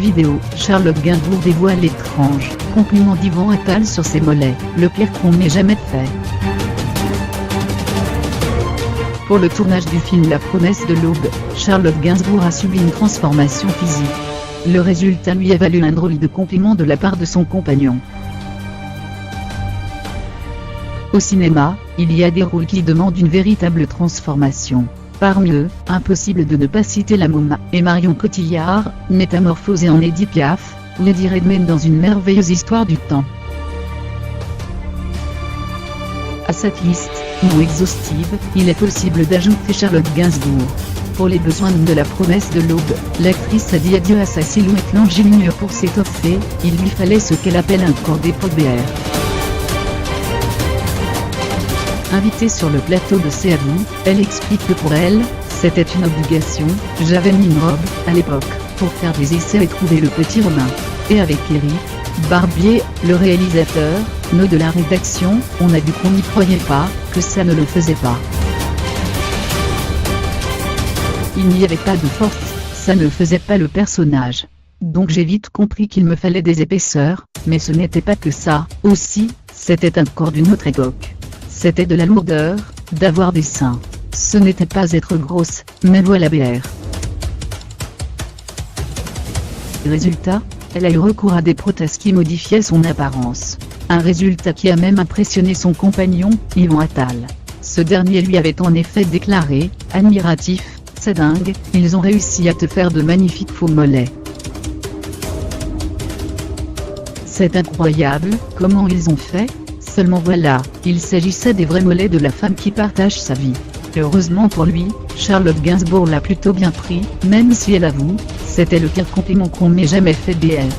vidéo, Charlotte Gainsbourg dévoile l'étrange compliment d'Yvan Attal sur ses mollets, le pire qu'on m'ait jamais fait. Pour le tournage du film La promesse de l'aube, Charlotte Gainsbourg a subi une transformation physique. Le résultat lui a valu un drôle de compliment de la part de son compagnon. Au cinéma, il y a des rôles qui demandent une véritable transformation. Parmi eux, impossible de ne pas citer La Môme et Marion Cotillard, métamorphosée en Edith Piaf, Lady Redmayne dans Une merveilleuse histoire du temps. À cette liste, non exhaustive, il est possible d'ajouter Charlotte Gainsbourg. Pour les besoins de La promesse de l'aube, l'actrice a dit adieu à sa silhouette longiligne pour s'étoffer, il lui fallait ce qu'elle appelle un corps d'épaule BR. Invitée sur le plateau de C'est à vous, elle explique que pour elle, c'était une obligation, j'avais mis une robe, à l'époque, pour faire des essais et trouver le petit Romain. Et avec Éric Barbier, le réalisateur, nous de la rédaction, on a vu qu'on n'y croyait pas, que ça ne le faisait pas. Il n'y avait pas de force, ça ne faisait pas le personnage. Donc j'ai vite compris qu'il me fallait des épaisseurs, mais ce n'était pas que ça, aussi, c'était un corps d'une autre époque. C'était de la lourdeur, d'avoir des seins. Ce n'était pas être grosse, mais voilà BR. Résultat, elle a eu recours à des prothèses qui modifiaient son apparence. Un résultat qui a même impressionné son compagnon, Yvan Attal. Ce dernier lui avait en effet déclaré, admiratif, c'est dingue, ils ont réussi à te faire de magnifiques faux mollets. C'est incroyable, comment ils ont fait ? Seulement voilà, il s'agissait des vrais mollets de la femme qui partage sa vie. Heureusement pour lui, Charlotte Gainsbourg l'a plutôt bien pris, même si elle avoue, c'était le pire compliment qu'on m'ait jamais fait BL.